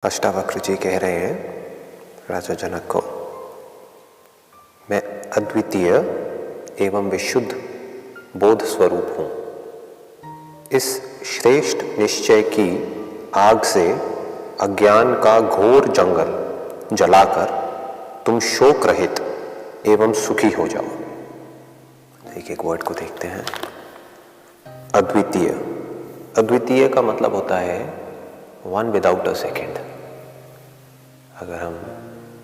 अष्टावक्र जी कह रहे हैं राजा जनक को, मैं अद्वितीय एवं विशुद्ध बोध स्वरूप हूं। इस श्रेष्ठ निश्चय की आग से अज्ञान का घोर जंगल जलाकर तुम शोक रहित एवं सुखी हो जाओ। एक एक वर्ड को देखते हैं। अद्वितीय, अद्वितीय का मतलब होता है वन विदाउट अ सेकेंड। अगर हम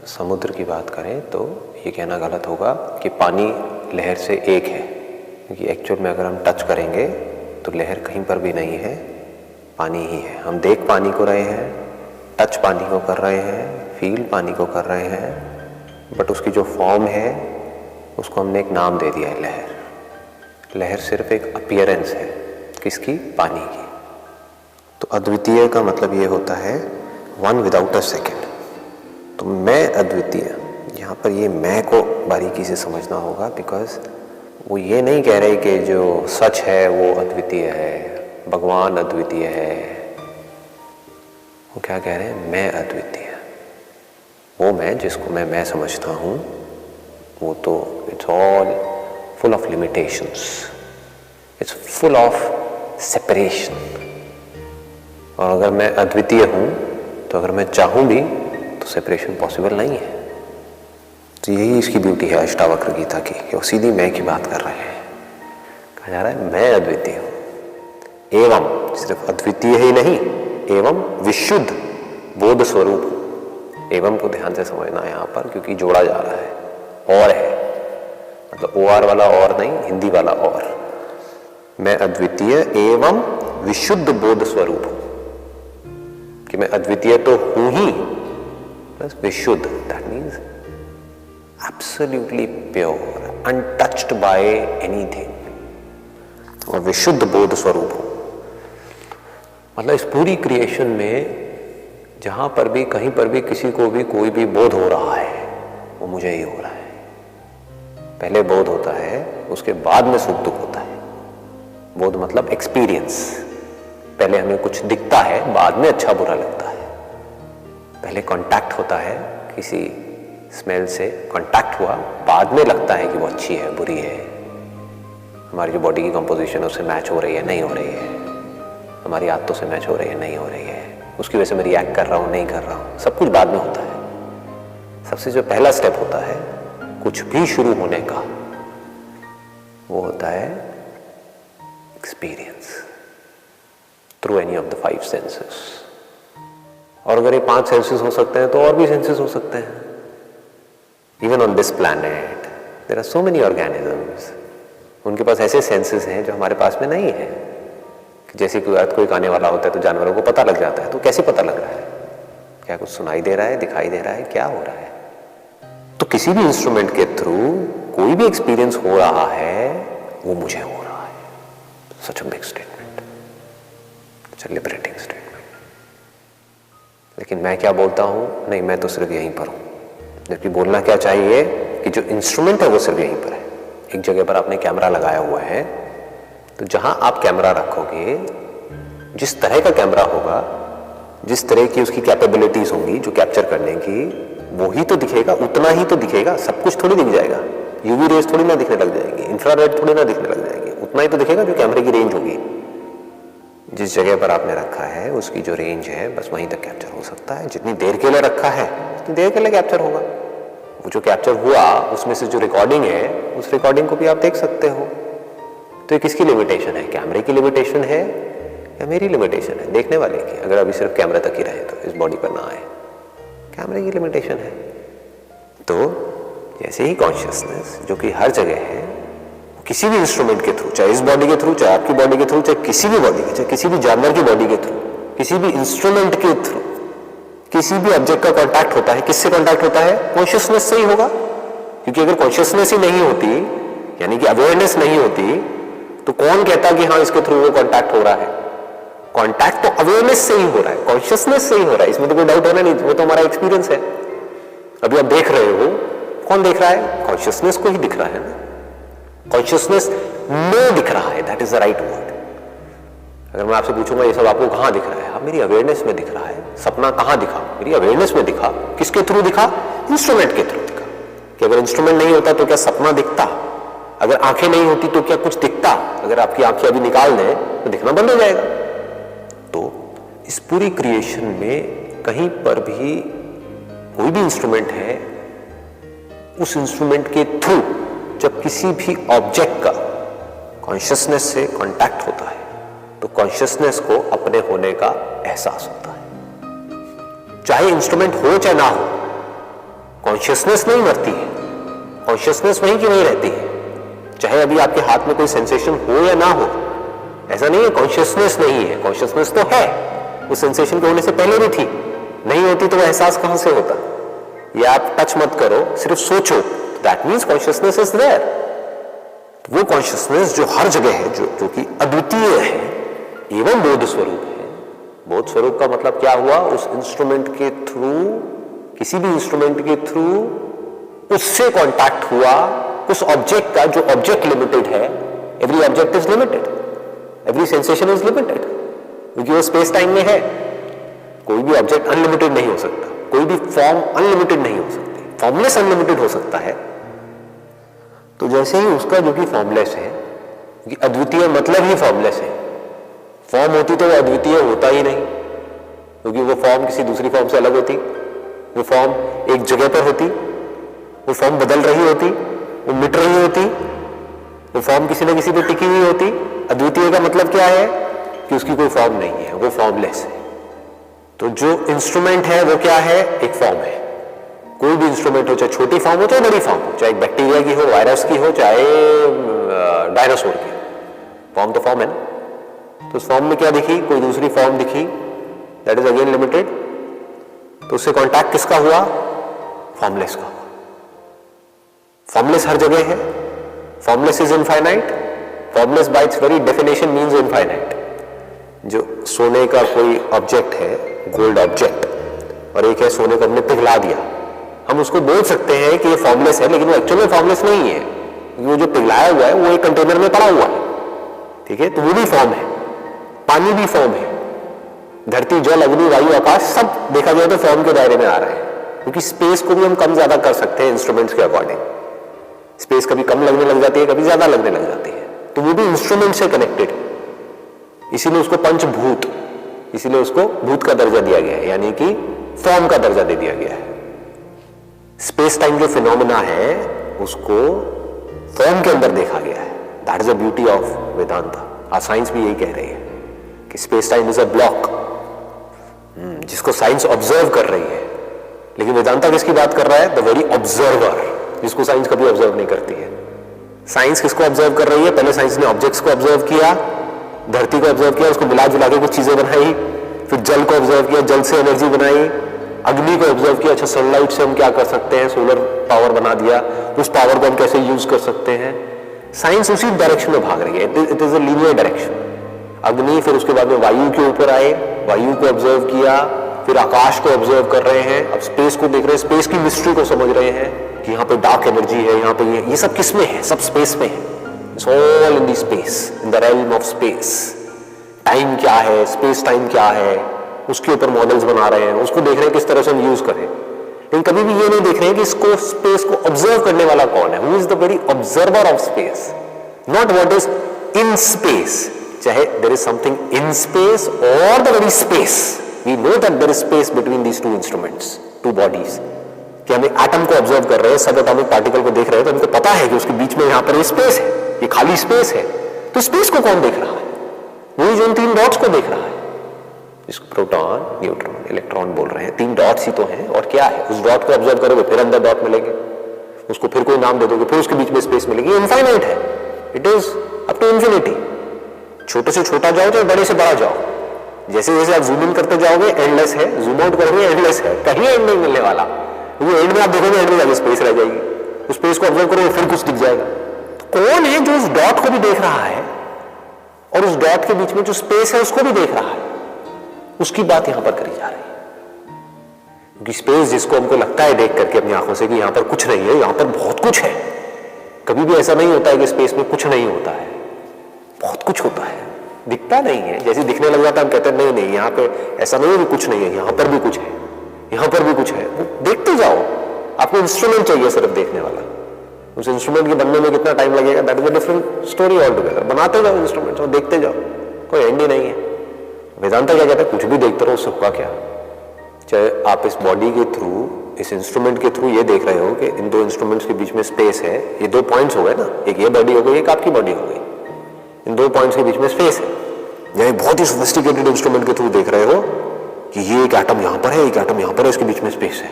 समुद्र की बात करें तो ये कहना गलत होगा कि पानी लहर से एक है, क्योंकि एक्चुअल में अगर हम टच करेंगे तो लहर कहीं पर भी नहीं है, पानी ही है। हम देख पानी को रहे हैं, टच पानी को कर रहे हैं, फील पानी को कर रहे हैं, बट उसकी जो फॉर्म है उसको हमने एक नाम दे दिया है, लहर। लहर सिर्फ एक अपीयरेंस है, किसकी? पानी की। तो अद्वितीय का मतलब ये होता है वन विदाउट अ सेकेंड। तो मैं अद्वितीय, यहाँ पर ये मैं को बारीकी से समझना होगा, बिकॉज वो ये नहीं कह रहे कि जो सच है वो अद्वितीय है, भगवान अद्वितीय है। वो क्या कह रहे हैं? मैं अद्वितीय। वो मैं जिसको मैं समझता हूँ वो तो it's all full of limitations, it's full of separation. और अगर मैं अद्वितीय हूं तो अगर मैं चाहूं भी तो सेपरेशन पॉसिबल नहीं है। तो यही इसकी ब्यूटी है अष्टावक्र गीता की, कि वो सीधी मैं की बात कर रहे हैं। कहा जा रहा है मैं अद्वितीय हूं, एवं सिर्फ अद्वितीय ही नहीं, एवं विशुद्ध बोध स्वरूप हूं। एवं को ध्यान से समझना है यहाँ पर, क्योंकि जोड़ा जा रहा है। और है मतलब OR वाला और नहीं, हिंदी वाला और। मैं अद्वितीय एवं विशुद्ध बोध स्वरूप हूं, कि मैं अद्वितीय तो हूं ही, प्लस विशुद्ध, that means absolutely pure, untouched by anything. और विशुद्ध बोध स्वरूप हूं मतलब इस पूरी क्रिएशन में जहां पर भी, कहीं पर भी, किसी को भी कोई भी बोध हो रहा है वो मुझे ही हो रहा है। पहले बोध होता है, उसके बाद में सुख दुख होता है। बोध मतलब एक्सपीरियंस। पहले हमें कुछ दिखता है, बाद में अच्छा बुरा लगता है। पहले कांटेक्ट होता है, किसी स्मेल से कांटेक्ट हुआ, बाद में लगता है कि वो अच्छी है, बुरी है। हमारी जो बॉडी की कंपोजिशन है उससे मैच हो रही है, नहीं हो रही है। हमारी आदतों से मैच हो रही है, नहीं हो रही है। उसकी वजह से मैं रिएक्ट कर रहा हूँ, नहीं कर रहा हूँ। सब कुछ बाद में होता है। सबसे जो पहला स्टेप होता है कुछ भी शुरू होने का, वो होता है experience through any of the 5 senses. और अगर ये 5 सेंसेस हो सकते हैं तो और भी सेंसेस हो सकते हैं। Even on this planet there are so many organisms, उनके पास ऐसे सेंसेस हैं जो हमारे पास में नहीं है। जैसे कोई अर्थक्वेक आने वाला होता है तो जानवरों को पता लग जाता है। तो कैसे पता लग रहा है? क्या कुछ सुनाई दे रहा है, दिखाई दे रहा है, क्या हो रहा है? तो किसी भी इंस्ट्रूमेंट के थ्रू कोई भी एक्सपीरियंस हो रहा है वो मुझे हो रहा है। Such a big statement, such a liberating statement. लेकिन मैं क्या बोलता हूं? नहीं, मैं तो सिर्फ यहीं पर हूं। जबकि बोलना क्या चाहिए कि जो इंस्ट्रूमेंट है वो सिर्फ यहीं पर है। एक जगह पर आपने कैमरा लगाया हुआ है, तो जहां आप कैमरा रखोगे, जिस तरह का कैमरा होगा, जिस तरह की उसकी कैपेबिलिटीज होंगी जो कैप्चर करने की, वो ही तो दिखेगा, उतना ही तो दिखेगा। सब कुछ थोड़ी दिख जाएगा। यूवी रेज थोड़ी ना दिखने लग जाएगी, इंफ्रारेड थोड़ी ना दिखने लग जाएगी। उतना ही तो दिखेगा जो कैमरे की रेंज होगी। जिस जगह पर आपने रखा है उसकी जो रेंज है बस वहीं तक कैप्चर हो सकता है। जितनी देर के लिए रखा है उतनी देर के लिए कैप्चर होगा। वो जो कैप्चर हुआ उसमें से जो रिकॉर्डिंग है, उस रिकॉर्डिंग को भी आप देख सकते हो। तो ये किसकी लिमिटेशन है? कैमरे की लिमिटेशन है या मेरी लिमिटेशन है? देखने वाले की। अगर अभी सिर्फ कैमरे तक ही रहे तो इस बॉडी पर ना आए, कैमरे की लिमिटेशन है। तो जैसे ही कॉन्शियसनेस जो कि हर जगह है, किसी भी इंस्ट्रूमेंट के थ्रू, चाहे इस बॉडी के थ्रू, चाहे आपकी बॉडी के थ्रू, चाहे किसी भी बॉडी के, चाहे किसी भी जानवर की बॉडी के थ्रू, किसी भी इंस्ट्रूमेंट के थ्रू, किसी भी ऑब्जेक्ट का कांटेक्ट होता है, किससे कांटेक्ट होता है? कॉन्शियसनेस से ही होगा। क्योंकि अगर कॉन्शियसनेस ही नहीं होती, यानी कि अवेयरनेस नहीं होती, तो कौन कहता कि हाँ इसके थ्रू वो कांटेक्ट हो रहा है? कांटेक्ट तो अवेयरनेस से ही हो रहा है, कॉन्शियसनेस से ही हो रहा है। इसमें तो कोई डाउट होना नहीं, वो तो हमारा एक्सपीरियंस है। अभी आप देख रहे हो, कौन देख रहा है? कॉन्शियसनेस को ही दिख रहा है ना। कॉन्शियसनेस में दिख रहा है, that is the right word. अगर मैं आपसे पूछूंगा ये सब आपको कहाँ दिख रहा है, आप मेरी अवेयरनेस में दिख रहा है। सपना कहाँ दिखा, मेरी अवेयरनेस में दिखा। किसके थ्रू दिखा, इंस्ट्रूमेंट के थ्रू दिखा। कि अगर इंस्ट्रूमेंट नहीं होता तो क्या सपना दिखता, अगर आंखें नहीं होती तो क्या कुछ दिखता। अगर आपकी आंखें अभी निकाल दें तो दिखना बंद हो जाएगा। तो इस पूरी क्रिएशन में कहीं पर भी कोई भी इंस्ट्रूमेंट है, उस इंस्ट्रूमेंट के थ्रू जब किसी भी ऑब्जेक्ट का कॉन्शियसनेस से कांटेक्ट होता है तो कॉन्शियसनेस को अपने होने का एहसास होता है। चाहे इंस्ट्रूमेंट हो चाहे ना हो, कॉन्शियसनेस नहीं मरती है, कॉन्शियसनेस वहीं की वहीं रहती है। चाहे अभी आपके हाथ में कोई सेंसेशन हो या ना हो, ऐसा नहीं है कॉन्शियसनेस नहीं है, कॉन्शियसनेस तो है। उस सेंसेशन के होने से पहले भी थी, नहीं होती तो वह एहसास कहां से होता। ये आप टच मत करो, सिर्फ सोचो, that means consciousness is there. वो कॉन्शियसनेस जो हर जगह है, जो कि अद्वितीय है एवं बोध स्वरूप है। बोध स्वरूप का मतलब क्या हुआ, उस इंस्ट्रूमेंट के थ्रू, किसी भी इंस्ट्रूमेंट के थ्रू उससे कांटेक्ट हुआ उस ऑब्जेक्ट का, जो ऑब्जेक्ट लिमिटेड है। Every object is limited, every sensation is limited, क्योंकि वो स्पेस टाइम में है। कोई भी ऑब्जेक्ट अनलिमिटेड नहीं हो सकता, कोई भी फॉर्म अनलिमिटेड नहीं हो सकती, फॉर्मलेस अनलिमिटेड हो सकता है। तो जैसे ही उसका जो कि फॉर्मलेस है, क्योंकि अद्वितीय मतलब ही फॉर्मलेस है। फॉर्म होती तो वो अद्वितीय होता ही नहीं, क्योंकि वो फॉर्म किसी दूसरी फॉर्म से अलग होती, वो फॉर्म एक जगह पर होती, वो फॉर्म बदल रही होती, वो मिट रही होती, वो फॉर्म किसी न किसी पे टिकी हुई होती। अद्वितीय का मतलब क्या है कि उसकी कोई फॉर्म नहीं है, वो फॉर्मलेस है। तो जो इंस्ट्रूमेंट है वो क्या है, एक फॉर्म है। कोई भी इंस्ट्रूमेंट हो, चाहे छोटी फॉर्म हो चाहे बड़ी फॉर्म हो, चाहे बैक्टीरिया की हो, वायरस की हो, चाहे डायनासोर की हो, फॉर्म तो फॉर्म है ना। तो उस फॉर्म में क्या दिखी, कोई दूसरी फॉर्म दिखी, दैट इज अगेन लिमिटेड। तो उससे कांटेक्ट किसका हुआ, फॉर्मलेस का। फॉर्मलेस हर जगह है, formless is infinite, formless bye it's very definition means infinite. जो सोने का कोई ऑब्जेक्ट है, गोल्ड ऑब्जेक्ट, और एक है सोने को हमने पिघला दिया, हम उसको बोल सकते हैं कि ये फॉर्मलेस है, लेकिन वो एक्चुअल में फॉर्मलेस नहीं है। वो जो पिघलाया हुआ है वो एक कंटेनर में पड़ा हुआ है, ठीक है, तो वो भी फॉर्म है। पानी भी फॉर्म है, धरती, जल, अग्नि, वायु, आकाश, सब देखा जाए तो फॉर्म के दायरे में आ रहे हैं, क्योंकि स्पेस को भी हम कम ज्यादा कर सकते हैं इंस्ट्रूमेंट्स के अकॉर्डिंग। स्पेस कभी कम लगने लग जाती है, कभी ज्यादा लगने लग जाती है, तो वो भी इंस्ट्रूमेंट से कनेक्टेड है। इसीलिए उसको पंचभूत, इसीलिए उसको भूत का दर्जा दिया गया है, यानी कि फॉर्म का दर्जा दे दिया गया है। स्पेस टाइम जो फिनोमेना है उसको फॉर्म के अंदर देखा गया है। That is the beauty of Vedanta. आज साइंस भी यही कह रही है कि space time is a block, जिसको साइंस ऑब्जर्व कर रही है। लेकिन वेदांता किसकी बात कर रहा है, द वेरी ऑब्जर्वर, जिसको साइंस कभी ऑब्जर्व नहीं करती है। साइंस किसको ऑब्जर्व कर रही है, पहले साइंस ने ऑब्जेक्ट्स को ऑब्जर्व किया, धरती को ऑब्जर्व किया, उसको मिला जुला के कुछ चीजें बनाई, फिर जल को ऑब्जर्व किया, जल से एनर्जी बनाई, अग्नि को ऑब्जर्व किया, अच्छा सनलाइट से हम क्या कर सकते हैं, सोलर पावर बना दिया, उस पावर को हम कैसे यूज कर सकते हैं। साइंस उसी डायरेक्शन में भाग रही है, it is a linear direction. अग्नि, फिर उसके बाद में वायु के ऊपर आए, वायु को ऑब्जर्व किया, फिर आकाश को ऑब्जर्व कर रहे हैं, अब स्पेस को देख रहे हैं, स्पेस की मिस्ट्री को समझ रहे हैं कि यहाँ पे डार्क एनर्जी है, यहाँ पे ये सब किस में है, सब स्पेस में है। It's all in the space, in the realm of space. Time क्या है, स्पेस टाइम क्या है, उसके ऊपर मॉडल्स बना रहे हैं, उसको देख रहे हैं किस तरह से हम यूज करें। लेकिन कभी भी ये नहीं देख रहे हैं कि इसको, स्पेस को ऑब्जर्व करने वाला कौन है, who is the very observer of space, not what is in space. चाहे there is something in space और the very space, we know that there is space between these two instruments, two bodies. कि हम atom को observe कर रहे हैं, सब atomic particle को देख रहे हैं, तो हमको पता है कि उसके बीच में यहाँ पर ये स्पेस है, ये खाली स्पेस है। तो स्पेस को कौन देख रहा है, वही जो इन तीन डॉट्स को देख रहा है, जिसको प्रोटॉन, न्यूट्रॉन, इलेक्ट्रॉन बोल रहे हैं। तीन डॉट्स ही तो हैं, और क्या है, उस डॉट को ऑब्जर्व करोगे फिर अंदर डॉट मिलेंगे, उसको फिर कोई नाम दे दोगे, फिर उसके बीच में स्पेस मिलेगी। इनफाइनाइट है, it is up to infinity. छोटे से छोटा जाओ चाहे बड़े से बड़ा जाओ, जैसे जैसे आप जूम इन करते जाओगे एंडलेस है, जूम आउट करोगे एंडलेस है, कहीं एंड नहीं मिलने वाला। क्योंकि एंड में आप देखोगे, एंड में जाके स्पेस रह जाएगी, उस स्पेस को ऑब्जर्व करोगे फिर कुछ दिख जाएगा। तो कौन है जो उस डॉट को भी देख रहा है और उस डॉट के बीच में जो स्पेस है उसको भी देख रहा है, उसकी बात यहां पर करी जा रही है। क्योंकि स्पेस जिसको हमको लगता है देख करके अपनी आंखों से कि यहां पर कुछ नहीं है, यहां पर बहुत कुछ है, कभी भी ऐसा नहीं होता है कि स्पेस में कुछ नहीं होता है, बहुत कुछ होता है। दिखता नहीं है, जैसे दिखने लग जाता है हम कहते हैं नहीं नहीं यहाँ पे ऐसा नहीं है कि कुछ नहीं है, यहाँ पर भी कुछ है, यहाँ पर भी कुछ है। वो देखते जाओ, आपको इंस्ट्रूमेंट चाहिए सिर्फ देखने वाला। उस इंस्ट्रूमेंट के बनने में कितना टाइम लगेगा, that is a different story all together. बनाते जाओ इंस्ट्रूमेंट और देखते जाओ, कोई एंड ही नहीं है। वेदांता क्या कहता है, कुछ भी देखते रहो, उससे होगा क्या। चाहे आप इस बॉडी के थ्रू, इस इंस्ट्रूमेंट के थ्रू ये देख रहे हो कि इन दो इंस्ट्रूमेंट्स के बीच में स्पेस है, ये दो पॉइंट्स हो गए ना, एक ये बॉडी हो गई, एक आपकी बॉडी हो गई, इन दो पॉइंट्स के बीच में स्पेस है। या बहुत ही सोफिस्टिकेटेड इंस्ट्रूमेंट के थ्रू देख रहे हो कि ये एक एटम यहां पर है, एक एटम यहां पर है, इसके बीच में स्पेस है,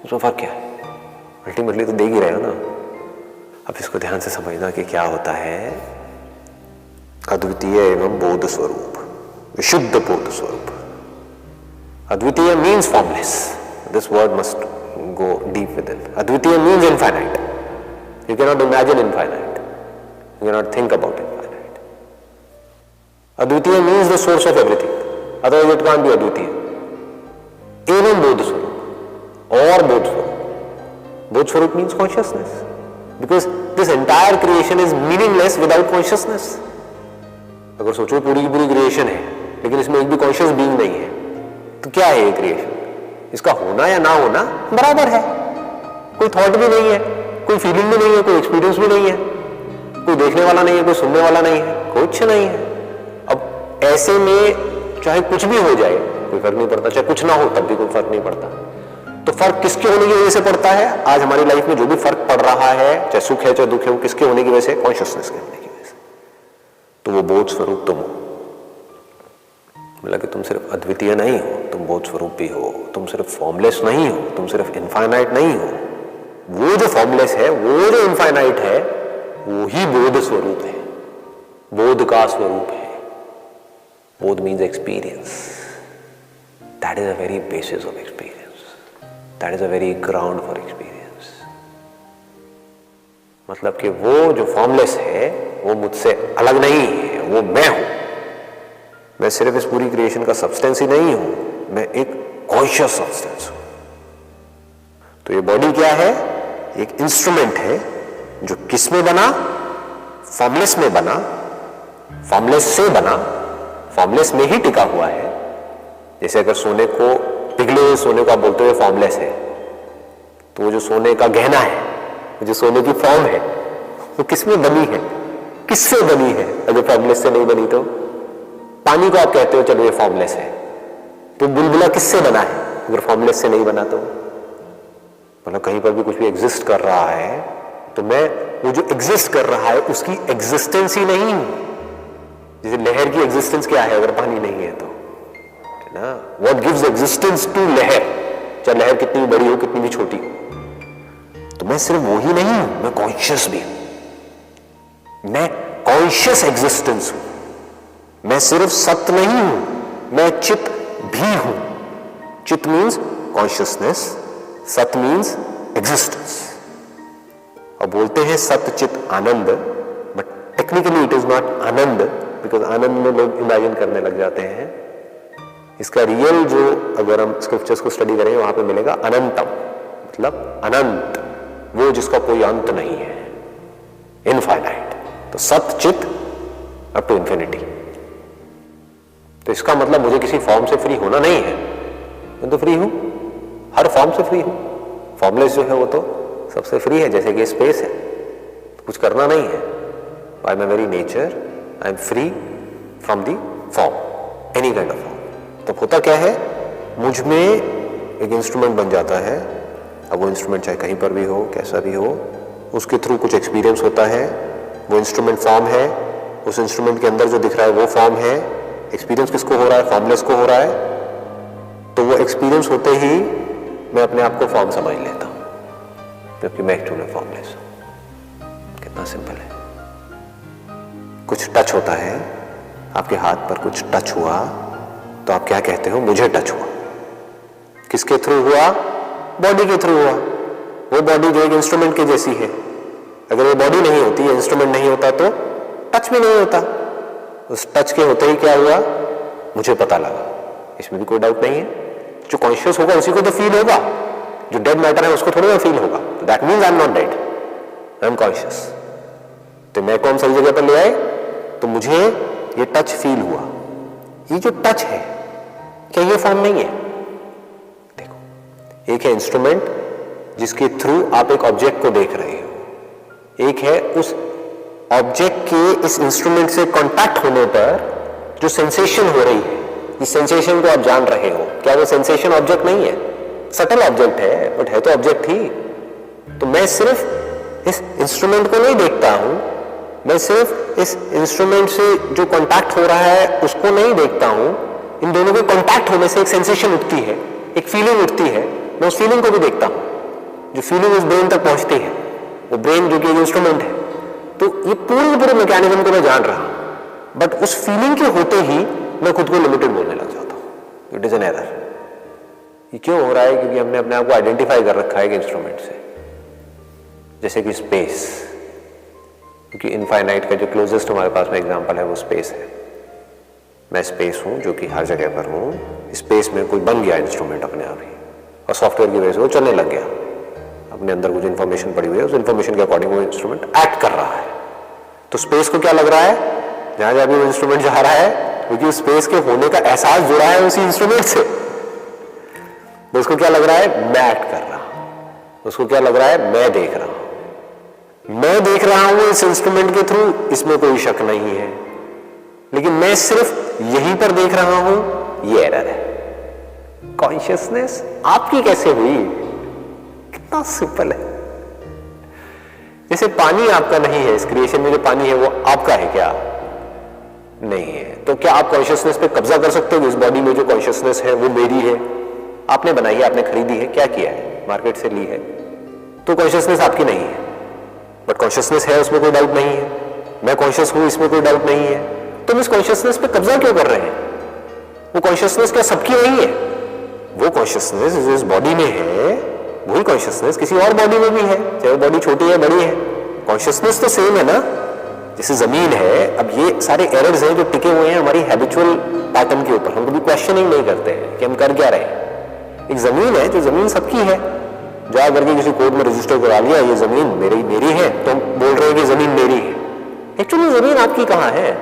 उसमें फर्क क्या है? अल्टीमेटली तो देख ही रहे हो ना। अब इसको ध्यान से समझना कि क्या होता है अद्वितीय एवं बोध स्वरूप, विशुद्ध बोध स्वरूप। अद्वितीय means formless, this word must go deep within. Advitiya means infinite. You cannot imagine infinite. You cannot think about infinite. Advitiya means the source of everything. Otherwise it can't be Advitiya. Evam Bodh Swarup or Bodh Swarup. Bodh Swarup means consciousness. Because this entire creation is meaningless without consciousness. अगर सोचो पूरी की पूरी creation है लेकिन इसमें एक भी कॉन्शियस बीइंग नहीं है तो क्या है ये क्रिएशन? इसका होना या ना होना बराबर है। कोई थॉट भी नहीं है, कोई फीलिंग भी नहीं है, कोई एक्सपीरियंस भी नहीं है, कोई देखने वाला नहीं है, कोई सुनने वाला नहीं है, कुछ नहीं है। अब ऐसे में चाहे कुछ भी हो जाए कोई फर्क नहीं पड़ता, चाहे कुछ ना हो तब भी कोई फर्क नहीं पड़ता। तो फर्क किसके होने की वजह से पड़ता है? आज हमारी लाइफ में जो भी फर्क पड़ रहा है, चाहे सुख है चाहे दुख है, वो किसके होने की वजह से? कॉन्शियसनेस के होने की वजह से। तो वो बोध स्वरूप तुम हो। बोला कि तुम सिर्फ अद्वितीय नहीं हो, तुम बोध स्वरूप भी हो। तुम सिर्फ फॉर्मलेस नहीं हो, तुम सिर्फ इनफाइनाइट नहीं हो। वो जो फॉर्मलेस है, वो जो इनफाइनाइट है, वो ही बोध स्वरूप है, बोध का स्वरूप है। बोध means experience. That is a very basis of experience, that is a very ground for experience. मतलब कि वो जो फॉर्मलेस है वो मुझसे अलग नहीं है, वो मैं हूं। मैं सिर्फ इस पूरी क्रिएशन का सब्सटेंस ही नहीं हूं, मैं एक कॉन्शियस सब्सटेंस हूं। तो ये बॉडी क्या है? एक इंस्ट्रूमेंट है जो किस में बना? फॉर्मलेस में बना, फॉर्मलेस से बना, फॉर्मलेस में ही टिका हुआ है। जैसे अगर सोने को, पिघले हुए सोने को आप बोलते हुए फॉर्मलेस है, तो वो जो सोने का गहना है, जो सोने की फॉर्म है, वो किस में बनी है? किससे बनी है? अगर फॉर्मलेस से नहीं बनी तो पानी को आप कहते हो चलो ये फॉर्मलेस है, तो बुलबुला किससे बना है? अगर फॉर्मलेस से नहीं बना तो मतलब कहीं पर भी कुछ भी एग्जिस्ट कर रहा है तो मैं वो जो एग्जिस्ट कर रहा है उसकी एग्जिस्टेंस ही नहीं हूं। जैसे लहर की एग्जिस्टेंस क्या है अगर पानी नहीं है तो, है ना? व्हाट गिव्स एग्जिस्टेंस टू लहर, चाहे लहर कितनी बड़ी हो कितनी भी छोटी हो। तो मैं सिर्फ वो ही नहीं हूं, मैं कॉन्शियस भी हूं, मैं कॉन्शियस एग्जिस्टेंस हूं। मैं सिर्फ सत्य नहीं हूं, मैं चित भी हूं। चित मीन्स कॉन्शियसनेस, सत्य मीन्स एग्जिस्टेंस। अब बोलते हैं सत्य चित आनंद, but technically it is not आनंद, बिकॉज आनंद में लोग इमेजिन करने लग जाते हैं। इसका रियल जो अगर हम स्क्रिप्चर्स को स्टडी करेंगे वहां पे मिलेगा अनंतम, मतलब अनंत, वो जिसका कोई अंत नहीं है, इनफाइनाइट। तो सत्य चित अप टू इंफिनिटी। तो इसका मतलब मुझे किसी फॉर्म से फ्री होना नहीं है, मैं तो फ्री हूं, हर फॉर्म से फ्री हूं। फॉर्मलेस जो है वो तो सबसे फ्री है, जैसे कि स्पेस है, तो कुछ करना नहीं है। By my very nature I am free from the form, any kind of form. तो होता क्या है, मुझ में एक इंस्ट्रूमेंट बन जाता है। अब वो इंस्ट्रूमेंट चाहे कहीं पर भी हो, कैसा भी हो, उसके थ्रू कुछ एक्सपीरियंस होता है। वो इंस्ट्रूमेंट फॉर्म है, उस इंस्ट्रूमेंट के अंदर जो दिख रहा है वो फॉर्म है। एक्सपीरियंस किसको हो रहा है? फॉर्मलेस को हो रहा है। तो वो एक्सपीरियंस होते ही मैं अपने आप को फॉर्म समझ लेता हूं, क्योंकि मैं एक्चुअली फॉर्मलेस हूं। कितना सिंपल है। कुछ टच होता है, आपके हाथ पर कुछ टच हुआ तो आप क्या कहते हो? मुझे टच हुआ। किसके थ्रू हुआ? बॉडी के थ्रू हुआ। वो बॉडी जो एक इंस्ट्रूमेंट के जैसी है, अगर वो बॉडी नहीं होती, इंस्ट्रूमेंट नहीं होता तो टच भी नहीं होता। उस टच के होते ही क्या हुआ? मुझे पता लगा, इसमें भी कोई डाउट नहीं है। जो कॉन्शियस होगा उसी को तो फील होगा, जो डेड मैटर है उसको थोड़ी ना फील होगा। That means I am not dead, I am conscious. तो मैं को हम सही जगह पर ले आए तो मुझे ये टच फील हुआ, ये जो टच है क्या ये फॉर्म नहीं है? देखो, एक है इंस्ट्रूमेंट जिसके थ्रू आप एक ऑब्जेक्ट को देख रहे हो, एक है उस ऑब्जेक्ट के इस इंस्ट्रूमेंट से कांटेक्ट होने पर जो सेंसेशन हो रही है, इस सेंसेशन को आप जान रहे हो। क्या वो सेंसेशन ऑब्जेक्ट नहीं है? सटल ऑब्जेक्ट है, बट है तो ऑब्जेक्ट ही। तो मैं सिर्फ इस इंस्ट्रूमेंट को नहीं देखता हूं, मैं सिर्फ इस इंस्ट्रूमेंट से जो कांटेक्ट हो रहा है उसको नहीं देखता हूं, इन दोनों के कांटेक्ट होने से एक सेंसेशन उठती है, एक फीलिंग उठती है, मैं उस फीलिंग को भी देखता हूं। जो फीलिंग उस ब्रेन तक पहुंचती है, वो ब्रेन जो कि एक इंस्ट्रूमेंट है, तो ये पूरे मैकेनिज्म को मैं जान रहा हूं, बट उस फीलिंग के होते ही मैं खुद को लिमिटेड बोलने लग जाता हूं। It is an error. ये क्यों हो रहा है? क्योंकि हमने अपने आप को आइडेंटिफाई कर रखा है एक इंस्ट्रूमेंट से, जैसे कि स्पेस, क्योंकि इनफाइनाइट का जो क्लोजेस्ट हमारे पास में एग्जांपल है वो स्पेस है। मैं स्पेस हूं जो कि हर जगह पर हूं, स्पेस में कोई बन गया इंस्ट्रूमेंट अपने आप ही, और सॉफ्टवेयर की वजह से वो चलने लग गया। अपने अंदर कुछ इंफॉर्मेशन पड़ी हुई है, उस इंफॉर्मेशन के अकॉर्डिंग वो इंस्ट्रूमेंट एक्ट कर रहा है। तो स्पेस को क्या लग रहा है? जहां जहां भी वो इंस्ट्रूमेंट जा रहा है, क्योंकि उस स्पेस के होने का एहसास जुड़ा है उसी इंस्ट्रूमेंट से, तो उसको क्या लग रहा है? मैं एक्ट कर रहा हूं। उसको क्या लग रहा है? मैं देख रहा हूं। मैं देख रहा हूं इस इंस्ट्रूमेंट के थ्रू, इसमें कोई शक नहीं है, लेकिन मैं सिर्फ यहीं पर देख रहा हूं, ये एरर है। कॉन्शियसनेस आपकी कैसे हुई? कितना सिंपल है। जैसे पानी आपका नहीं है, इस क्रिएशन में जो पानी है वो आपका है क्या? नहीं है। तो क्या आप कॉन्शियसनेस पे कब्जा कर सकते हो? इस बॉडी में जो कॉन्शियसनेस है वो मेरी है, आपने बनाई है, आपने खरीदी है, क्या किया है? मार्केट से ली है, तो कॉन्शियसनेस आपकी नहीं है, बट कॉन्शियसनेस है, उसमें कोई डाउट नहीं है। मैं कॉन्शियस हूं, इसमें कोई डाउट नहीं है। तुम इस कॉन्शियसनेस पे कब्जा क्यों कर रहे हैं? वो कॉन्शियसनेस क्या सबकी नहीं है? वो कॉन्शियसनेस जो इस बॉडी में है, वही कॉन्शियसनेस किसी और बॉडी में भी है, चाहे वो बॉडी छोटी है बड़ी है, कॉन्शियसनेस तो सेम है ना। जैसे जमीन है, अब ये सारे एरर्स हैं जो टिके हुए हैं हमारी हैबिचुअल पैटर्न के ऊपर, हम कभी क्वेश्चनिंग नहीं करते हैं कि हम कर क्या रहे हैं। एक जमीन है, जो जमीन सबकी है, जा करके किसी कोर्ट में रजिस्टर करा लिया, ये जमीन मेरी है, तो हम बोल रहे हैं कि जमीन मेरी है। एक्चुअली जमीन आपकी कहाँ है?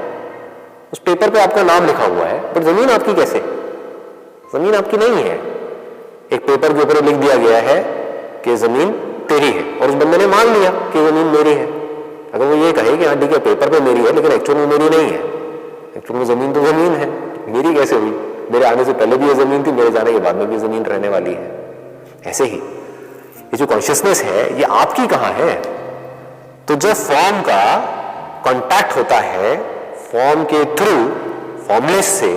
उस पेपर पे आपका नाम लिखा हुआ है, बट जमीन आपकी कैसे? जमीन आपकी नहीं है। एक पेपर के ऊपर लिख दिया गया है कि जमीन तेरी है, और उस बंदे ने मान लिया कि जमीन मेरी है। अगर वो ये कहे कि हाँ ठीक है पेपर पे मेरी है, लेकिन एक्चुअल में मेरी नहीं है, एक्चुअल में जमीन तो जमीन है, मेरी कैसे हुई? मेरे आने से पहले भी ये जमीन थी, मेरे जाने के बाद में भी जमीन रहने वाली है। ऐसे ही ये जो कॉन्शियसनेस है, ये आपकी कहाँ है? तो जब फॉर्म का कांटेक्ट होता है फॉर्म के थ्रू फॉर्मलेस से,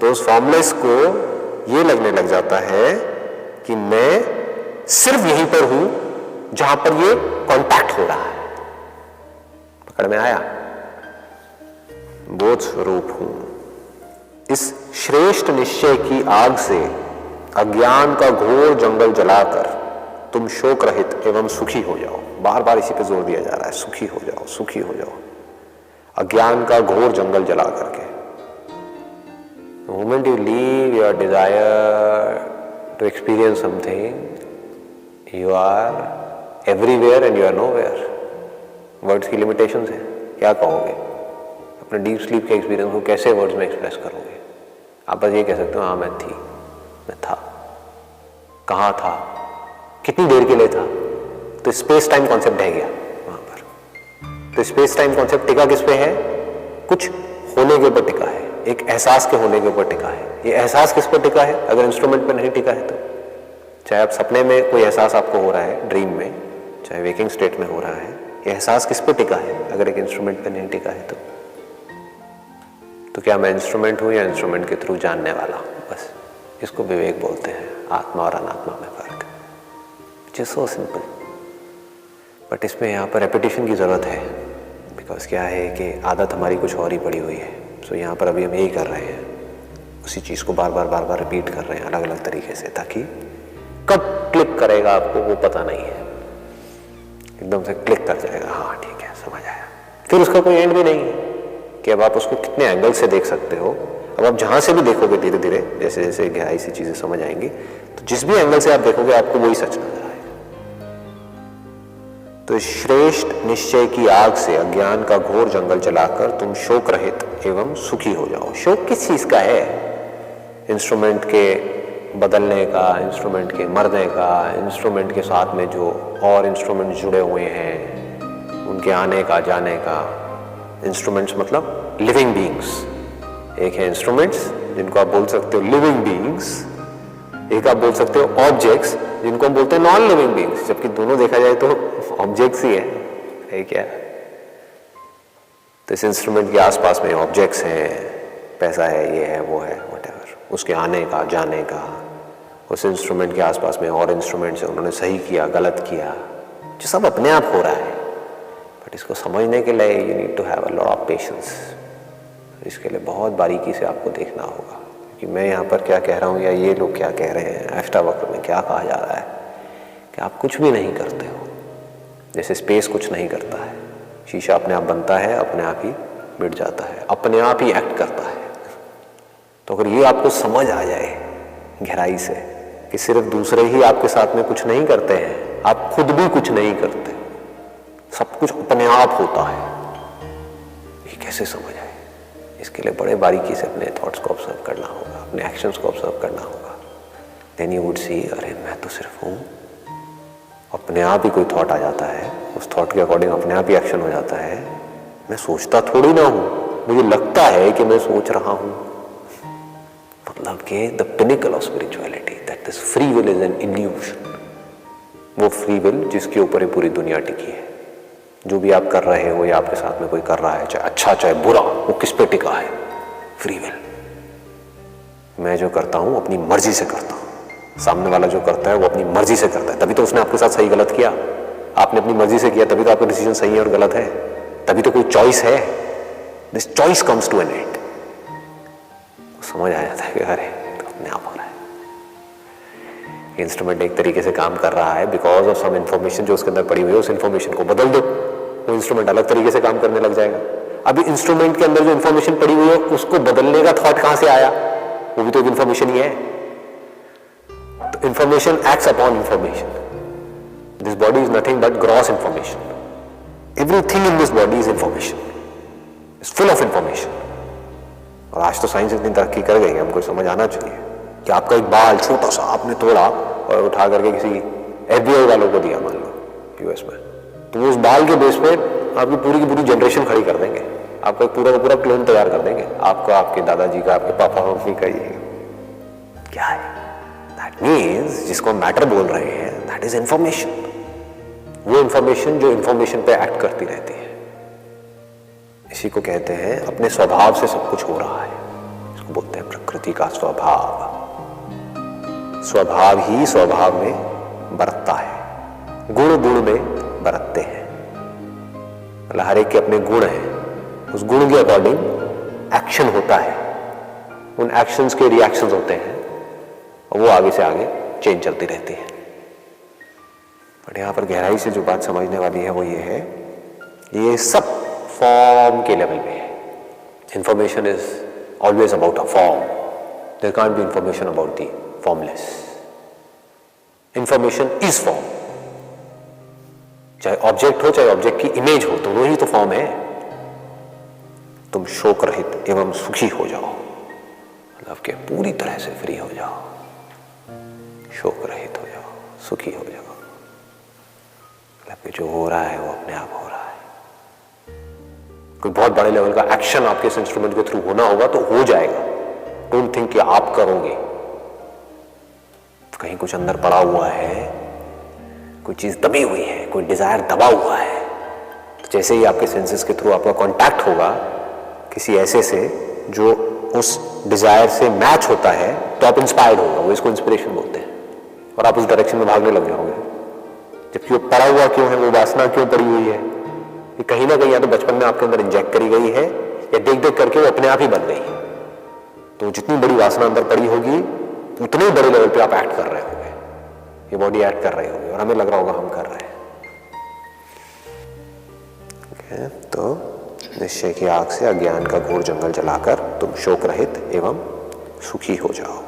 तो उस फॉर्मलेस को ये लगने लग जाता है कि मैं सिर्फ यहीं पर हूं जहां पर ये कांटेक्ट हो रहा है। पकड़ में आया? बोध स्वरूप हूं। इस श्रेष्ठ निश्चय की आग से अज्ञान का घोर जंगल जलाकर तुम शोक रहित एवं सुखी हो जाओ। बार बार इसी पे जोर दिया जा रहा है, सुखी हो जाओ, सुखी हो जाओ। अज्ञान का घोर जंगल जला करके। The moment you leave your desire to experience something, you are everywhere and you are nowhere. Words की लिमिटेशंस है, क्या कहोगे? अपने डीप स्लीप के एक्सपीरियंस को कैसे वर्ड्स में एक्सप्रेस करोगे? आप बस ये कह सकते हो हाँ मैं थी, मैं था। कहाँ था? कितनी देर के लिए था? तो स्पेस टाइम कॉन्सेप्ट है गया वहां पर। तो स्पेस टाइम कॉन्सेप्ट टिका किस पे है? कुछ होने के ऊपर टिका है, एक एहसास के होने के ऊपर टिका है। ये एहसास किस पर टिका है? अगर इंस्ट्रूमेंट पे नहीं टिका है तो, चाहे आप सपने में कोई एहसास आपको हो रहा है, ड्रीम में, चाहे वेकिंग स्टेट में हो रहा है, ये एहसास किस पे टिका है? अगर एक इंस्ट्रूमेंट पे नहीं टिका है तो क्या मैं इंस्ट्रूमेंट हूं या इंस्ट्रूमेंट के थ्रू जानने वाला हूं? बस इसको विवेक बोलते हैं, आत्मा और अनात्मा में फर्क। It is so simple, but इसमें यहाँ पर रेपिटेशन की जरूरत है, बिकॉज क्या है कि आदत हमारी कुछ और ही पड़ी हुई है। सो यहाँ पर अभी हम यही कर रहे हैं, उसी चीज को बार बार रिपीट कर रहे हैं अलग अलग तरीके से, ताकि कब क्लिक करेगा आपको वो पता नहीं है, एकदम से क्लिक कर जाएगा, हाँ ठीक है समझ आया। फिर उसका कोई एंड भी नहीं है कि अब आप उसको कितने एंगल से देख सकते हो। अब आप जहां से भी देखोगे धीरे धीरे, जैसे जैसे गहराई से चीजें समझ आएंगी, तो जिस भी एंगल से आप देखोगे आपको वही सच नजर आएगा। तो श्रेष्ठ निश्चय की आग से अज्ञान का घोर जंगल जलाकर तुम शोक रहित एवं सुखी हो जाओ। शोक किस चीज का है? इंस्ट्रूमेंट के बदलने का, इंस्ट्रूमेंट के मरने का, इंस्ट्रूमेंट के साथ में जो और इंस्ट्रूमेंट जुड़े हुए हैं उनके आने का जाने का। इंस्ट्रूमेंट्स मतलब लिविंग बीइंग्स। एक है इंस्ट्रूमेंट्स जिनको आप बोल सकते हो लिविंग बीइंग्स, एक आप बोल सकते हो ऑब्जेक्ट्स जिनको हम बोलते हैं नॉन लिविंग बीइंग्स, जबकि दोनों देखा जाए तो ऑब्जेक्ट्स ही है क्या? तो इस इंस्ट्रूमेंट के आसपास में ऑब्जेक्ट्स हैं, पैसा है, ये है, वो है, व्हाटएवर, उसके आने का जाने का। उस इंस्ट्रूमेंट के आसपास में और इंस्ट्रूमेंट्स हैं, उन्होंने सही किया, गलत किया, जो सब अपने आप हो रहा है। बट इसको समझने के लिए you need to have a lot of patience. इसके लिए बहुत बारीकी से आपको देखना होगा कि मैं यहाँ पर क्या कह रहा हूँ या ये लोग क्या कह रहे हैं। अष्टावक्र में क्या कहा जा रहा है कि आप कुछ भी नहीं करते हो, जैसे स्पेस कुछ नहीं करता है, शीशा अपने आप बनता है, अपने आप ही मिट जाता है, अपने आप ही एक्ट करता है। तो अगर ये आपको समझ आ जाए गहराई से कि सिर्फ दूसरे ही आपके साथ में कुछ नहीं करते हैं, आप खुद भी कुछ नहीं करते, सब कुछ अपने आप होता है, ये कैसे समझ आए? इसके लिए बड़े बारीकी से अपने थॉट्स को ऑब्जर्व करना होगा, अपने एक्शंस को ऑब्जर्व करना होगा। देन यू वुड सी, अरे मैं तो सिर्फ हूँ। अपने आप ही कोई थॉट आ जाता है, उस थॉट के अकॉर्डिंग अपने आप ही एक्शन हो जाता है। मैं सोचता थोड़ी ना हूँ, मुझे लगता है कि मैं सोच रहा हूँ। मतलब कि the pinnacle of spirituality, that this free will is an illusion. वो फ्री विल जिसके ऊपर ही पूरी दुनिया टिकी है। जो भी आप कर रहे हो या आपके साथ में कोई कर रहा है, चाहे अच्छा चाहे बुरा, वो किस पे टिका है? Free will. मैं जो करता हूं अपनी मर्जी से करता हूं, सामने वाला जो करता है वो अपनी मर्जी से करता है, तभी तो उसने आपके साथ सही गलत किया। आपने अपनी मर्जी से किया तभी तो आपका डिसीजन सही है और गलत है, तभी तो कोई चॉइस है। This choice comes to an end. समझ आ जाता है कि अरे तो अपने आप हो रहा है। इंस्ट्रूमेंट एक तरीके से काम कर रहा है बिकॉज ऑफ सम इंफॉर्मेशन जो उसके अंदर पड़ी हुई है, उस इंफॉर्मेशन को बदल दो, वो इंस्ट्रूमेंट अलग तरीके से काम करने लग जाएगा। अभी इंस्ट्रूमेंट के अंदर जो इंफॉर्मेशन पड़ी हुई है उसको बदलने का थॉट कहां से आया? वो भी तो एक इंफॉर्मेशन ही है। तो information acts upon information. This body is nothing but gross information. Everything in this body is information, is full of information. और आज तो साइंस इतनी तरक्की कर गई है, हमको समझ आना चाहिए कि आपका एक बाल छोटा सा आपने तोड़ा और उठा करके किसी FBI वालों को दिया, मान लो US में, तो वो उस बाल के बेस पे आपकी पूरी की पूरी जनरेशन खड़ी कर देंगे, आपका पूरा का पूरा क्लोन तैयार कर देंगे, आपका, आपके दादाजी का, आपके पापा मम्मी का। ये क्या है? दैट मीन्स जिसको मैटर बोल रहे हैं दैट इज इंफॉर्मेशन। वो इंफॉर्मेशन जो इंफॉर्मेशन पे एक्ट करती रहती है, इसी को कहते हैं अपने स्वभाव से सब कुछ हो रहा है। इसको बोलते हैं प्रकृति का स्वभाव। स्वभाव ही स्वभाव में बरतता है, गुण गुण में बरतते हैं। मतलब हर एक के अपने गुण हैं, उस गुण के अकॉर्डिंग एक्शन होता है, उन एक्शंस के रिएक्शंस होते हैं और वो आगे से आगे चेंज चलती रहती है। बट यहां पर गहराई से जो बात समझने वाली है वो ये है, ये सब फॉर्म के लेवल पे है। Information is always about a form, there can't be information about the formless. Information is form, चाहे ऑब्जेक्ट हो चाहे ऑब्जेक्ट की इमेज हो, तो वही तो फॉर्म है। तुम शोक रहित एवं सुखी हो जाओ, मतलब कि पूरी तरह से फ्री हो जाओ, शोक रहित हो जाओ, सुखी हो जाओ। मतलब कि जो हो रहा है वो अपने आप हो रहा है। कोई बहुत बड़े लेवल का एक्शन आपके इस इंस्ट्रूमेंट के थ्रू होना होगा तो हो जाएगा। डोंट थिंक कि आप करोगे। कहीं कुछ अंदर पड़ा हुआ है, कोई चीज दबी हुई है, कोई डिजायर दबा हुआ है, तो जैसे ही आपके सेंसेस के थ्रू आपका कांटेक्ट होगा किसी ऐसे से जो उस डिजायर से मैच होता है, तो आप इंस्पायर्ड होगा। वो इसको इंस्पिरेशन बोलते हैं, और आप उस डायरेक्शन में भागने लग जाओगे। जबकि वो पड़ा हुआ क्यों है, वो वासना क्यों पड़ी हुई है, ये कहीं ना कहीं या तो बचपन में आपके अंदर इंजेक्ट करी गई है या देख देख करके वो अपने आप ही बन गई है। तो जितनी बड़ी वासना अंदर पड़ी होगी उतने ही बड़े लेवल पे आप एक्ट कर रहे होंगे, ये बॉडी एक्ट कर रही होगी और हमें लग रहा होगा हम कर रहे हैं। okay, तो निश्चय की आग से अज्ञान का घोर जंगल जलाकर तुम शोक रहित एवं सुखी हो जाओ।